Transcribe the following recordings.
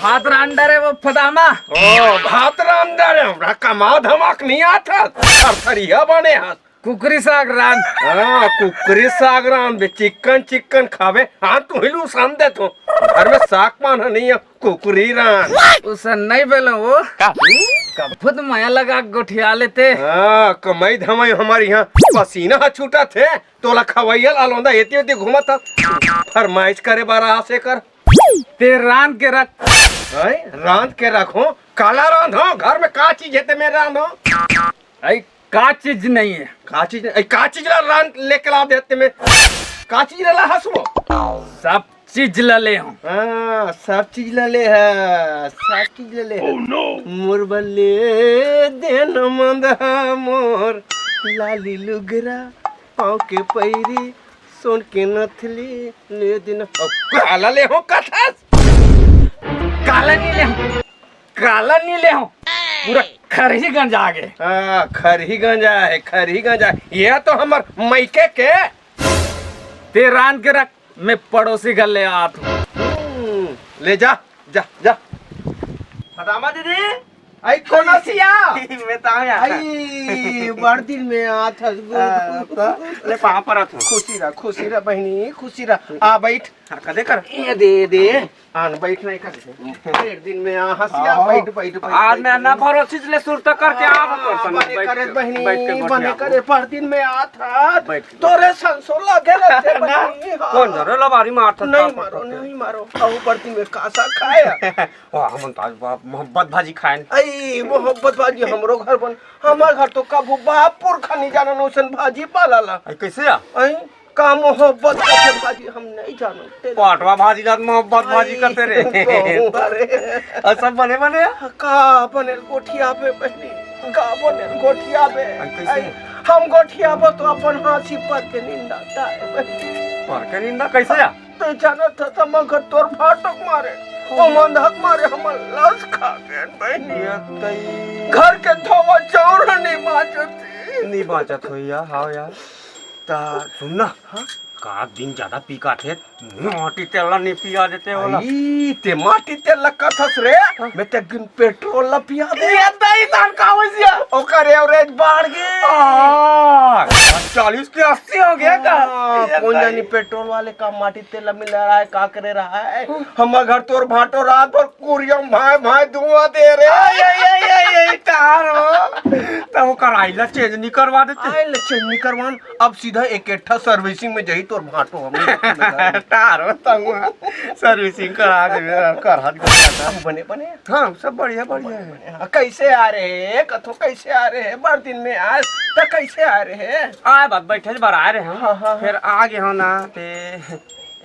भात रांडा रे वो फदामा। ओ भात रांडा रे हमरा कमा धमाक नहीं आता थरथरिया बने हाथ कुकरी साग रान। हाँ कुकरी साग रान बे चिकन चिकन खावे हाँ तू हिलू सामने तो घर में साग पाना नहीं है कुकरी रान उसे नहीं बेलो वो खुद माया लगा गोठिया लेते। हाँ कमाई धमाई हमारी यहाँ पसीना छूटा थे तोला खवैया लालोंदा एती एती घुमा था फरमाइश करे बारा से कर ते रान के रख रांध के रखो काला रांध हो घर में का चीज है ते में रांध हो आई का चीज नहीं है। का चीज ला रांध लेके ला देते में का चीज ला हसबो सब चीज ले हूँ। हाँ सब चीज ले है सब चीज ले है मोर बल्ले देन मंदा मोर लाली लुगरा पाँव के पैरी सोन के नथली ले दिन काला ले हो कथा काला नहीं ले हूँ काला नहीं ले हूँ पूरा खरही गंजा आगे। हाँ खरही गंजा है खरही गंजा ये तो हमर मैके के ते रान के रख मैं पड़ोसी घर ले आत हूँ। ले जा जा जा फदामा दीदी आई कौन सिया मैं तो आया आई बड़ दिन में आत ले पहाड़ पर आता खुशी रह बहनी खुशी रह आ बैठ कदे कर ये दे आन बैठ नहीं कर एक दिन में आ हसिया बैठ बैठ आज मैं ना भरोसे ले सुर तक करके आ बने करे बहनी बने करे पर दिन में आ था तोरे संसो लगे रहते बहनी कौन जरे लबारी मारता नहीं मारो अब पर दिन में कासा खाया वाह हम ताज बाप मोहब्बत भाजी खाए आई मोहब्बत भाजी हमरो घर बन हमार घर तो कबू बापुर खानी जाना नौसन भाजी पालाला कैसे आ आई का मोहब्बत के भाजी हम नहीं जानते पाटवा भाजी जात मोहब्बत भाजी करते रे सब बने बने का बने गोठिया पे बहनी का बने गोठिया पे हम गोठिया पे तो अपन हाथी पर के निंदा पर के निंदा कैसे आ तो जाना था मगर तोर फाटक मारे ओ मंधक मारे हम लाश खा गए बहनी घर के धोवा चौर नहीं बाचत हो यार हाँ यार ता सुनना हाँ का दिन ज्यादा पीका थे माटी तेल नहीं पिया देते होला ते माटी तेल लकथस रे मैं ते गिन पेट्रोल ला पिया दे ये दई तान का होसिया ओकर एवरेज बढ़ गए 40 के 80 हो गया का कौन जानी पेट्रोल वाले का माटी तेल मिल रहा है का करे रहा है हमार घर तोर भाटो रात भर कुरियम भाई भाई धुआं दे रे ये तार हो तो कराइला चेंज नहीं करवा देते आइल चेंज नहीं करवान अब सीधा एकेठा सर्विसिंग में जही तोर भाटो हम तारो तंगुआ सर्विसिंग करा दे कर हाथ करता बने बने हां सब बढ़िया बढ़िया है कैसे आ रहे कथो कैसे आ रहे हैं बड़ दिन में आज तक कैसे आ रहे हैं आ बात बैठे बार आ रहे हैं फिर आगे हो ना ते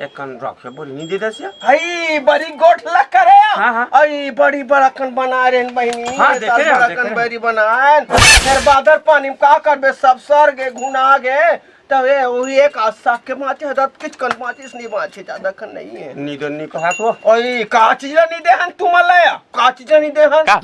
एक कन रख से बोली नहीं दे दसिया हई बड़ी गोठ लग करे हां आई बड़ी बड़कन बना रे बहनी हां देखे बड़कन बड़ी बनाए फिर बादर पानी में का करबे सब सर गे घुना गे तब ये वही एक आशा के माचे हदत किच कन माचिस नहीं माचे ज्यादा खन नहीं है नीदो नी कहा तो ओए का चीज नहीं दे हन तुम लाया का चीज नहीं दे हन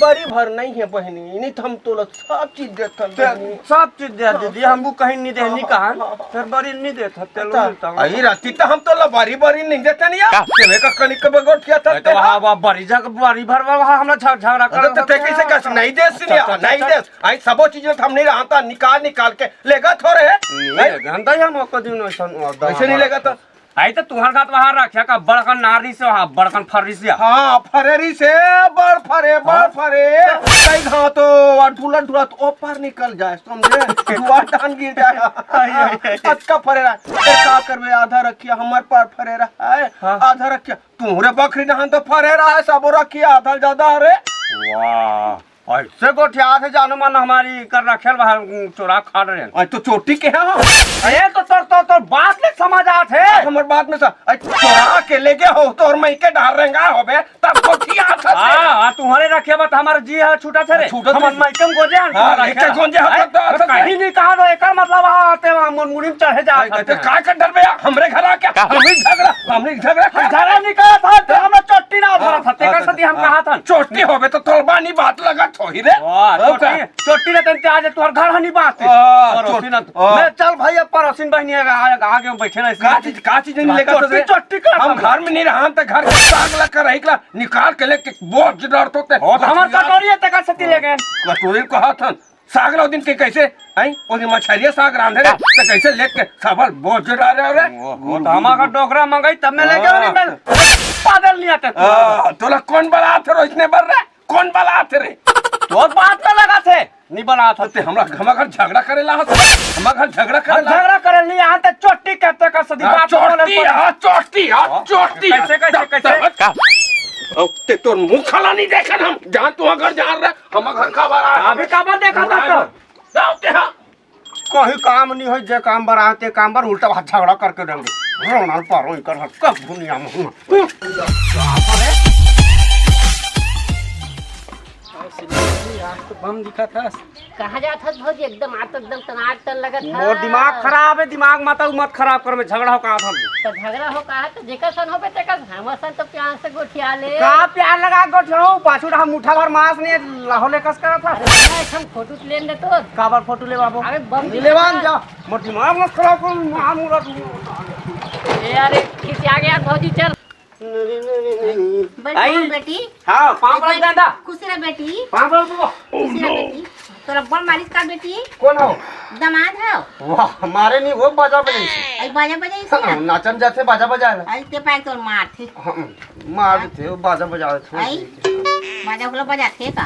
बड़ी भर नहीं है बहनी नहीं तो हम तो सब चीज देते बहनी सब चीज दे दीदी हमको कहीं नहीं देनी कहा फिर बड़ी नहीं देता तेलो मिलता आई राती तो हम तो बारी बारी नहीं देते नहीं यार तेरे का कनिक बगोट किया था तो वहां बड़ी जगह बारी भर वहां हम झगड़ा कर तो कैसे कैसे नहीं दे नहीं दे आई सबो चीज हम नहीं रहता निकाल के लेगा थोड़े नहीं गंदा या मौका दिन ऐसे नहीं लेगा तो आई तो तुम्हारे साथ वहां रखा का बड़कन नारी से वहां बड़कन फररी से हां फरेरी से बड़ फरे कई घाव तो ढूला तो ऊपर निकल जाए समझे दुआ डान गिर जाए अच्छा फरे रहा क्या करबे आधा रखिया हमार पर फरे रहा है आधा रखिया तूरे बकरी नहान तो फरे रहा है सब रखिया आधा ज्यादा रे वाह ऐसे गोठिया से जानो मन हमारी कर रखेल बाहर चोरा खा रहे हैं तो चोटी के है अरे तो बात ले समझ आते हमर बात में सा चोरा के ले गए हो तो और मैं के डाल रहेगा होबे तब गोठिया था हाँ तुम्हारे रखे बत हमारे जी है छूटा थे रे छूटा थे। हम माइकम गोजे हाँ, लेके गोंजे हट तो कहीं नहीं कहा तो एकर मतलब आते मुनमुनी में चढ़े जा तो काय कर डर बे हमरे घर आके हमरे झगड़ा झगड़ा नहीं कहा था तो हमने चोटी ना धरा था तेकर सती हम कहा था चोटी होबे तो तोलबानी बात लगा थोही रे वाह चोटी ने तंते आज तोहर घर हनी बात पड़ोसी ना मैं चल भाई अब पड़ोसिन बहनी आगे बैठे ना का चीज नहीं लेकर तो चोटी का हम घर में नहीं रहा हम तो घर के साग लग कर रही निकाल के लेके बहुत डर तो हमर कटोरी तेकर सती ले गए कटोरी कहा था साग लो दिन के कैसे आई ओदी मछरिया साग रांधे रे तो कैसे लेके सबल बोझ डरा रे वो तो हमारा डोकरा मंगाई तब मैं लेके नहीं मैं पागल नहीं आते तोला कौन बला थे रो इसने बर रे कौन बला थे रे तो बात में लगा थे नहीं बना था ते हमरा घर झगड़ा करेला हमरा घर झगड़ा करे नहीं यहाँ तक चोटी कहते का सदी बात चोटी कैसे ते तोर मुंह खाला नहीं देखन हम जहां तू अगर जा रहा हम घर का बारा अभी कब देखा था तो जाओ ते हां कोई काम नहीं हो जे काम बराते काम बर उल्टा हाथ झगड़ा करके देंगे रोना पारो कर कब दुनिया में बम दिखा था कहाँ जात हस भौजी एकदम आत एकदम टनाटन लगत है मोर दिमाग खराब है दिमाग मत मत खराब कर में झगड़ा हो कहा था तो झगड़ा हो कहा तो जेकर सन होबे तेकर हमर सन तो प्यार से गोठिया ले का प्यार लगा गोठो पाछू हम मुठा भर मांस ने लाहोले कस करा था हम फोटो ले ले तो काबर फोटो ले बाबू अरे बम लेवान जा मोर दिमाग मत खराब कर मामूरत ए अरे खिसिया गया भौजी चल आई बेटी हां पांव रख दादा खुशी रह बेटी पांव रख दो खुशी रह बेटी तोरा बड़ मालिश का बेटी कौन हो दामाद है वाह हमारे नहीं वो बाजा बजाई आई बाजा बजाई से नाचन जाते बाजा बजा आई ते पाए तोर मार थे मार थे वो बाजा बजा थे आई बाजा वाला बजा थे का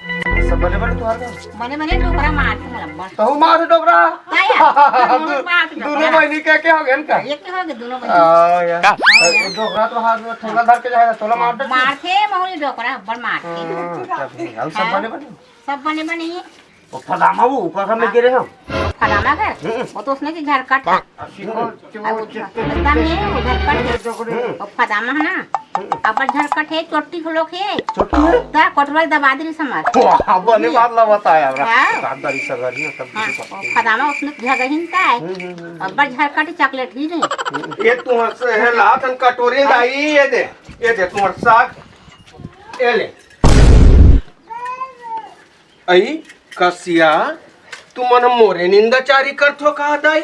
सब बने बने तुहार बने बने डोकरा मार थे मला तो मार डोकरा काया दोनों बहनी के हो गन का एक के हो गए दोनों बने आ यार डोकरा तो हाथ में ठेला धर के जाएगा तोला मार दे मार थे महुली डोकरा बड़ मार थे सब बने बने सब बने बने ये वो फलामा वो ऊपर में गिरे हम फलाना घर वो तो उसने की झरकट एकदम ये वो झरकट वो फदामा है ना अब झरकट है चोटी फुलोक है ता कटवा दबा दे समाज वाह बने बात ला बताया हाँ। सादारी सगारी सब फदामा उसने जगह हिंता है अब झरकट चॉकलेट ही नहीं ये तुम्हार से है लातन कटोरी दाई ये दे तुम्हार साग ये ले आई कसिया तू मन मोरे निंदाचारी करथो कहा दाई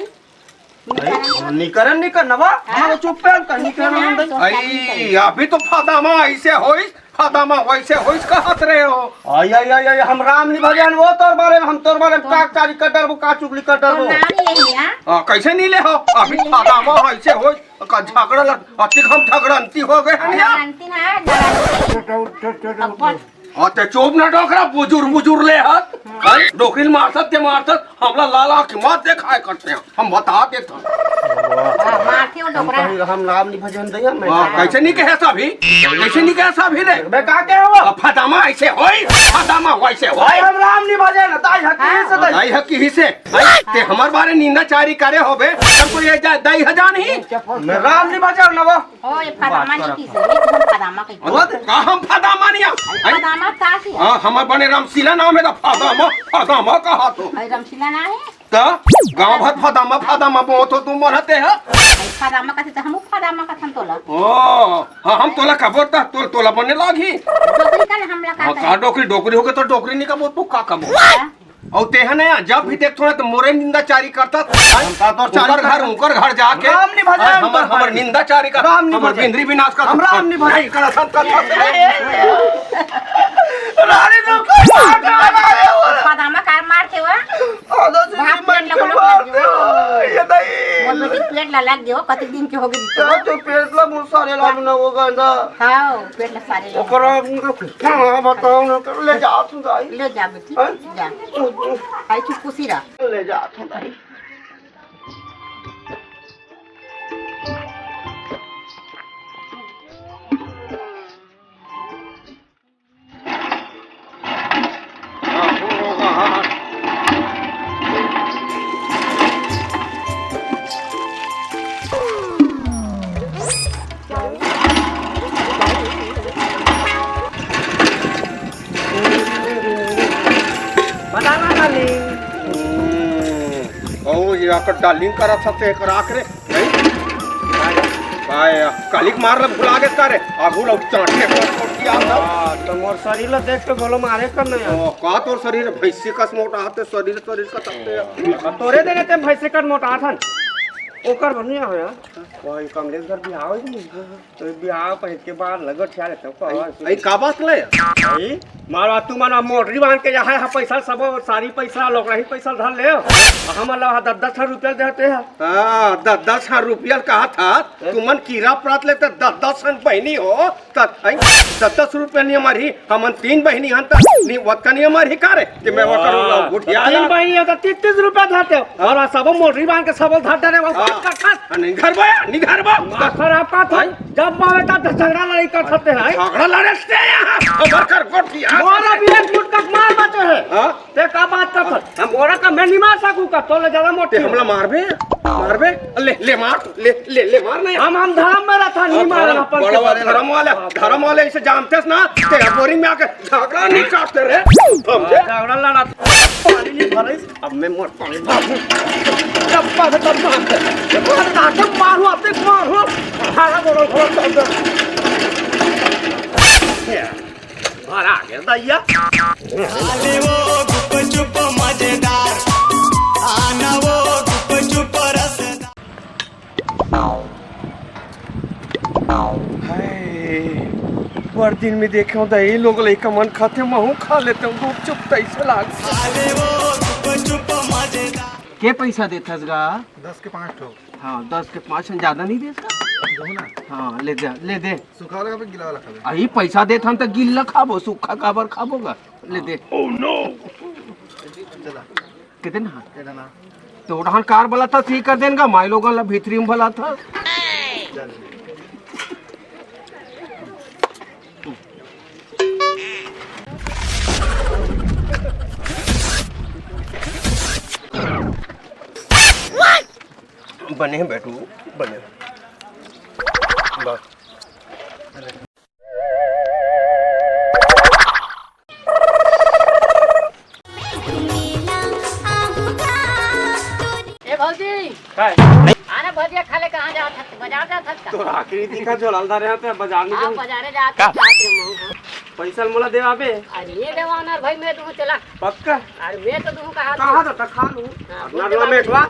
निकरन नवा हम चुप पे निकरन हम आई अभी तो फादामा ऐसे होइस फादामा वैसे होइस कहत रहे हो आई आई आई आई हम राम नहीं भजन वो तोर बारे में हम तोर बारे में काचारी कटर वो का चुगली कटर वो नाम यही है कैसे नहीं ले हो अभी फादामा ऐसे होइस का झगड़ा लग अति हम झगड़ंती हो गए हैं यार जानती ना अब ते चोप ना डोकरा बुजुर्ग ले हाथ डोकरी मारसत ते मारसत हमला लाला की मत देखाए करते हैं हम बता देते मारते हो डोकरा हम राम नहीं भजन दैया मैं कैसे नहीं कहे सभी कैसे नहीं कहे सभी रे मैं का के हो फदामा ऐसे होई फदामा वैसे होई हम राम नहीं भजन दाई हकी से दाई दाई हकी ही से ते हमार बारे निंदाचारी करे होबे हमको ये दाई हजान ही मैं राम नहीं भजन नवा ओ ये फदामा नहीं की से ये तो फदामा कही का हम फदामा नहीं फदामा तासी है हां हमार बने रामशीला नाम है फदामा कहा तो भाई रमशीला ना है ता गांव भर फदामा बहुत हो तुम मनते हैं फदामा का तो हम फदामा का थन तोला ओ हां हम तोला खबर ता तोला बने लागी डोकरी का हमला हां का का डोकरी हो गए तो डोकरी नहीं का बहुत तू का कबो और ते है ना जब भी देखतो ना तो मोरे निंदाचारी करता उनकर घर जाके राम नहीं भजन हमर निंदाचारी का राम नहीं हमर भजन। बिंद्री विनाश का हम राम नहीं भजन। करा था रानी तो फदामा कार मारते हो आधा से भात मन प्लेट के मार दे ये नहीं बोल तो प्लेट ला लग गयो कति दिन के हो गई तो पेट ला मुंह सारे लागू ना वो गंदा हां प्लेट ला सारे ले ओकरा हां बताओ ना ले जा तू दाई ले जा बेटी जा आई चुप कुसी रहा ले जा तू दाई कर डालिंग करा सकते करा करे नहीं काय कालिक मार ल भुला के करे आगू ल चाटे को आ तो मोर शरीर ला देख के बोलो मारे कर नहीं ओ का तोर शरीर भैंसी कस मोटा हाथे शरीर का तकते तोरे देने ते भैंसे कर मोटा थन ओकर बढ़िया हो यार कोई कमलेश घर बिहाव ही नहीं तो बिहाव पहित के बाद लगत छा रहता को आई का बात ले भाई मारो तू मानो मोटरी बांध के जहाँ पैसा सब सारी पैसा लोग रही पैसा धर ले हम अल्लाह 10-10 रुपया देते हैं हां 10-10 रुपया कहा था तुमन कीरा प्रात ले तो 10-10 बहनी हो त 10 रुपया नहीं हमारी हमन 3 बहनी हन त नहीं वतका नहीं हमारी कारे कि मैं वो करूंगा गुठिया 3 बहनी है तो 30 रुपया धरते और सब मोटरी बांध के सब धर देने वो नहीं घर बया नहीं घर बा खराब का था जब मावे ता झगड़ा लड़ाई कर सकते हैं झगड़ा लड़ते यहां खबर कर गुठिया मोरा भी एक फुट तक मार बचे है हां ते का बात कर हम मोरा का मैं नहीं मार सकूं का तो ले ज्यादा मोटे हमला मारबे ले मार ले मार नहीं हम धर्म में रहता नहीं मार अपन धर्म वाले इसे जानते ना तेरा बोरिंग में आकर झगड़ा नहीं काटते रे समझे झगड़ा लड़ा पानी नहीं भरे अब मैं मोर पानी भर जब पास तब मारते और ताकत मारो अपने मारो हारा बोलो थोड़ा मारा गया दैया आले वो गुप चुप मजेदार आना वो गुप चुप रसदार पर दिन में देखे होता ये लोग लइका मन खाते महू खा लेते हूँ गुप चुप कैसे लाग आले वो गुप चुप मजेदार के पैसा देता गा 10 के 5 ठो हाँ 10 के 5 ज्यादा नहीं देता दो ना हाँ ले दे सूखा वाला खाबे गिला वाला खाबे अही पैसा देत हम तो गिल्ला खाबो सूखा काबर खाबो गा ले दे चला कितने हाँ केडा ना तो उड़ान कार वाला था ठीक कर देगा माई लोगन ला भीतरी में भला था चल बने हैं बैठू बने बस ए भौजी काय आना भजिया खाले कहाँ जात हत बाजार जात हत तो आखिरी दिखा जो लालदार यहाँ पे बाजार में आप जाऊं। बाजारे जात हत साथ में महू पैसा मोला दे आबे अरे ये देवाना भाई मैं तू चला पक्का अरे मैं तो तू कहा कहाँ था खा लूं अपना रुआ में खा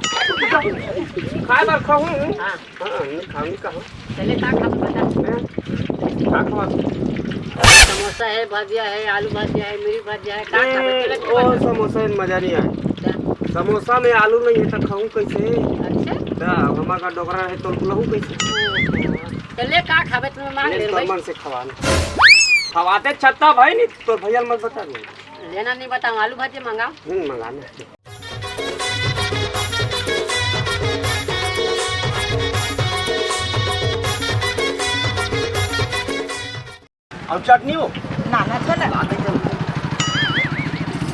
खाए बार खाऊं हां हां खाऊंगी कहाँ चले ता खा बता खा खा समोसा है भजिया है आलू भजिया है मिर्च भजिया है का खा ओ समोसा में मजा नहीं आया समोसा में आलू नहीं है तो खाऊं कैसे अच्छा हमारा का डोकरा है तो लहू कैसे चले का खाबे तुम मांग ले भाई मन से खवाना खवाते छत्ता भाई नहीं तो भैया मत बता दो लेना नहीं बताऊं आलू भजिया मंगाओ मंगाना अब चटनी हो नाना चला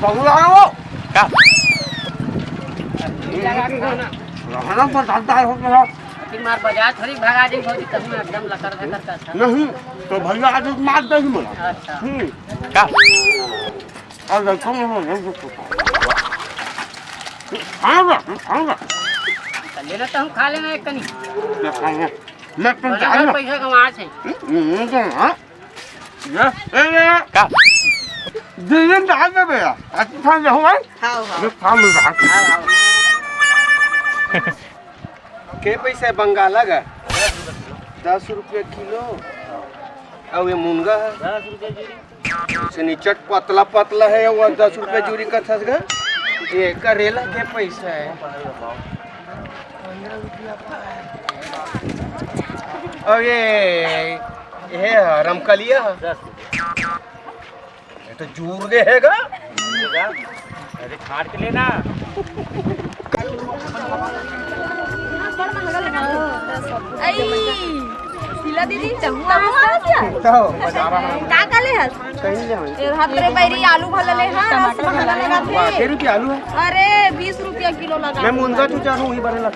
पगला हो रहना पर डालता है हो फिर मार बाजार थोड़ी भगा दी भौजी तब मैं एकदम लकर करता था नहीं तो भैया आज मार देगी मुझे अच्छा और देखो खाऊंगा लेना तो हम खा लेना एक कनी मैं तो बराबर पैसा कमा छे दिन डाल दे भैया अच्छा जो है हां ये काम रहा के पैसा बंगाला गा 10 रुपये किलो और ये मुनगा है 10 रुपए जूरी से नीचट पतला पतला है वो 10 रुपये जूरी का था गा ये करेला के पैसा है 15 रुपया और ये रमकलिया ये तो जूर दे हैगा अरे काट के लेना सिला दीदी का काले हस ए हतरे बैरी आलू भले ले हां टमाटर भले लगा दे के रुपया आलू है अरे 20 रुपया किलो लगा मैं मुंगा तू चाहूं ही बड़े लग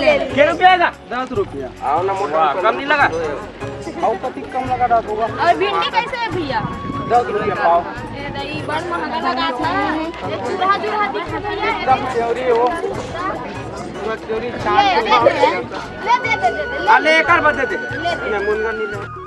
ले के रुपया का 10 रुपया आओ ना मोटा कम नहीं लगा आओ पति कम लगा डाल होगा और भिंडी कैसे है भैया 10 रुपया पाव ए दही बड़ महंगा लगा था ये चूल्हा दिखा भैया एकदम प्योरी हो चोरी ले चार दे के दे ले दे दे दे आ ले कर बदे दे मैं मुनगा नहीं ले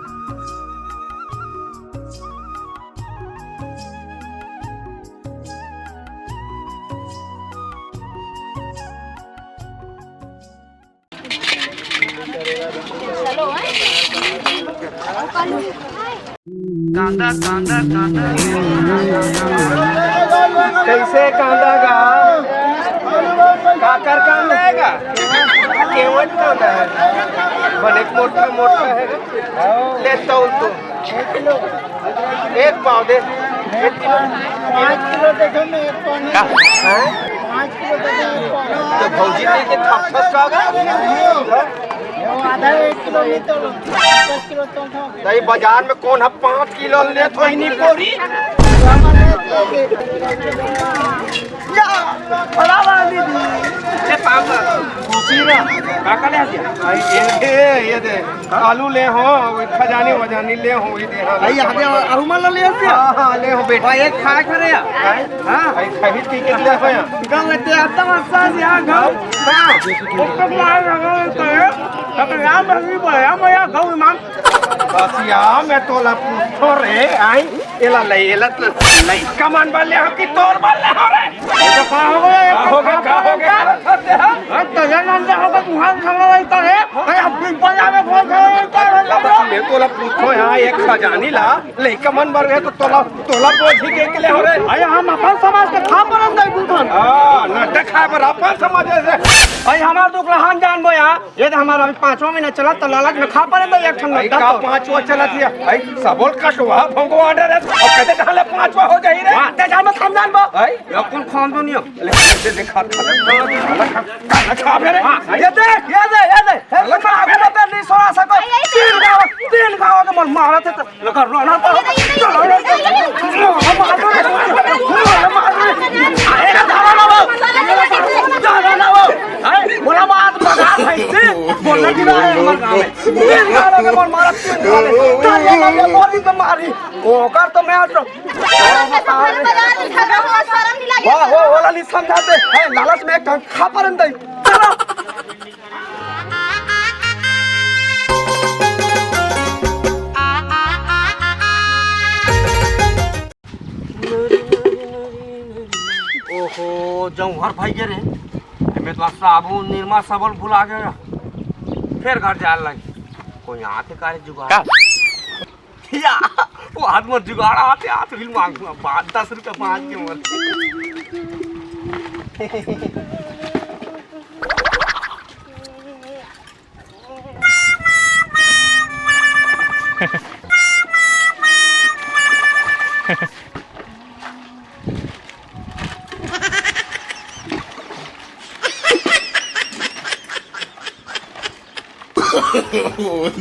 चलो कैसे कांदा गा काकर कांदा केवट कांदा है बने मोटा मोटा है ले तौल तो एक पाव दे 1 किलो 5 किलो देखो मैं 1 पाव नहीं 5 किलो देखो तो भौजी लेके थपस का गा आधा 1 किलो नहीं तो 10 किलो तो नहीं बाजार में कौन है 5 किलो ले तो ही नहीं पोरी या बड़ा बड़ा दीदी ए पापा पूछीरा काका ले आसिया ये दे आलू ले हो खजानी वजानी ले हो ये दे हां भाई आगे अरुमा ले आसिया हां ले हो बेटा भाई एक खाए करे या हां भाई खही पी के ले हो गांव में ते आता मस्सा या गांव हां ऊपर मार लगा तो अब नाम रही बोया मैं गांव में बसिया मैं तोला पूछो रे आई एला ले कमान वाले हो कि तोर वाले हो रे तो का हो गया हां तो जान ले होगा मुहान खाना नहीं तो है भाई अब भी बजा में बोल मैं तोला पूछो यहां एक खजानी ला ले कमान बर गए तो तोला बोझी के ले हो रे अरे हम अपन समाज के खा परन दई बुधन हां नाटक खा पर अपन समझ से भाई हमार दुख लहान जान बोया ये तो हमारा अभी 5वां महीना चला तो लालच में खा परन दई एक ठन का 5वां चला थिया भाई सबोल कटवा भंगो ऑर्डर है और कहते ढाले 5वां हो जाई रे ते जान में खम जान बो भाई अपन खान दो नियो ले देखा खा रे ये देख ये लगा आगे मत नहीं सोना सको तीन गांव के मन मारा थे लगा रोना तो बोला बात बता भाई से बोलना की है हमारे गांव में तीन गांव के मन मारा तीन गांव के मोरी पे मारी ओकर तो मैं वाह हो वाला नहीं समझाते है लालच में एक खा परन दई चलो ओहो जौहर भाई गे रे मैं तो साबुन निरमा सबल भुला गया फिर घर जाने लगी कोई यहाँ के कार्य जुगाड़ या वो हाथ में जुगाड़ आते हाथ भी मांगूंगा 10 रुपये 5 के मर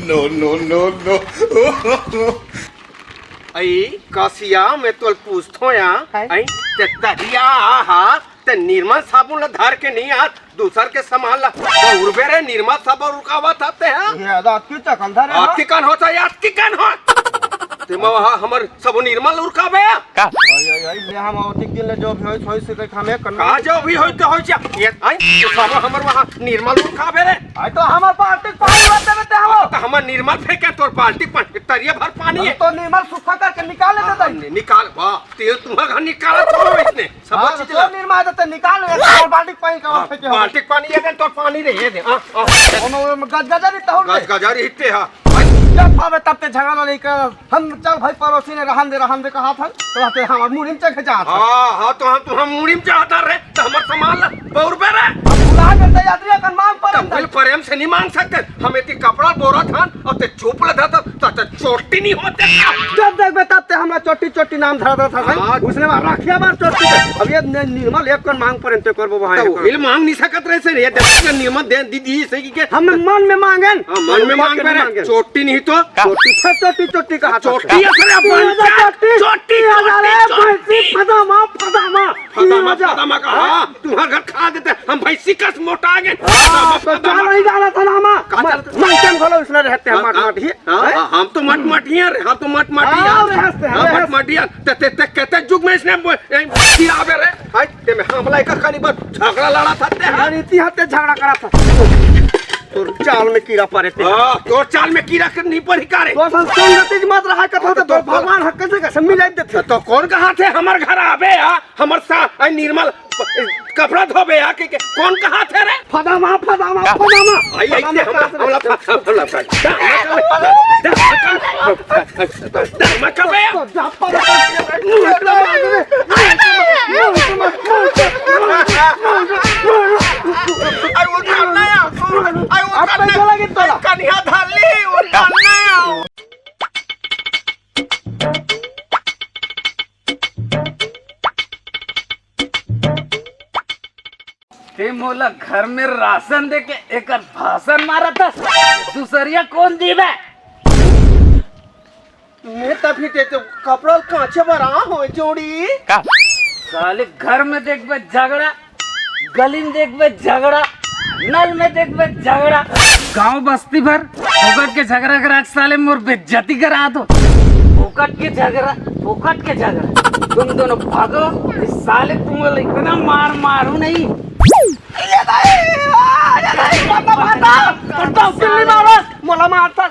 no. आई कसिया मैं तो पूछतो या आई ते तरिया हा ते निर्मल साबुन ला धार के नहीं आ दूसर के सामान ला उर्बे रे निर्मल साबुन रुकावत आते हैं ये आधा की चकन था रे आपकी कान होता है आपकी कान हो ते वहां हमर सब निर्मल उरकाबे का आई ले हम औतिक दिन ले जो भी होई से के खामे करना का जो भी होई तो होई जा ये आई तो सब हमर वहां निर्मल उरकाबे रे आई तो हमर पार्टी पानी होते बेटे हम तो हमर निर्मल फेंके तोर बाल्टी पानी तरिया भर पानी है तो निर्मल सुखा करके निकाल लेते दई निकाल वाह तेल तुम्हारा घर निकाला छोड़ो इसने सब चीज तो निर्मा देते निकाल ले बाल्टी पानी का फेंके बाल्टी पानी है तो पानी रे ये दे हां गजगजरी तो गजगजारी हिते हां जब पावे तब ते झगड़ा नहीं कर हम चल भाई पड़ोसी ने रहन दे कहा था तो कहते हम मुड़िम चख जा हां तो हम मुड़िम चाहता रे तो हमर सामान ला बहुरबे रे बुला के यात्री का मांग पर बिल प्रेम से नहीं मांग सकते हम इतनी कपड़ा बोरा था और ते चुप लगा था तो चोटी नहीं होते जब देख बेटा ते हमरा चोटी नाम धरा था उसने राखिया बार चोटी अब ये निर्मल एक कर मांग पर ते करबो भाई तो बिल मांग नहीं सकत रहे से ये निर्मल दे दीदी से की के हम मन में मांगन मन में मांग पे चोटी नहीं तो चोटी का चोटी असरे अपन चोटी फदामा फदामा का हां तुम्हारे घर खा देते हम भैंसी कस मोटा गए तो चल नहीं डाला था नामा मंचन खोलो उसने रहते हैं मट ही हम तो मट ही रे हम तो मट ही मट मटिया ते कहते जुग में इसने आवे रे हाय ते में हम लाइका खानी बस झगड़ा लड़ा था ते यार इति हाथे झगड़ा करा था तोर चाल में कीड़ा पड़े थे तोर चाल में कीड़ा के नहीं पड़ी कारे तो संगति की मात्र है कथा तो भगवान हक से कैसे मिला देते तो कौन कहा थे हमर घर आबे आ हमर सा आई निर्मल कपड़ा धोबे आ के कौन कहा थे रे फदामा आई आई हमला कन्या धाली ते मोला घर में राशन दे के एक भाषण मारा था दूसरिया कौन दी बे मैं तभी ते तो कपड़ा कांचे बरा हो जोड़ी साले घर में देख बे झगड़ा गली में देख बे झगड़ा नल में देख बे झगड़ा गांव बस्ती भर फोकट के झगड़ा करा साले मोर बेइज्जती करा दो फोकट के झगड़ा तुम दोनों भागो इस साले तुम इतना मारू नहीं मला मारतात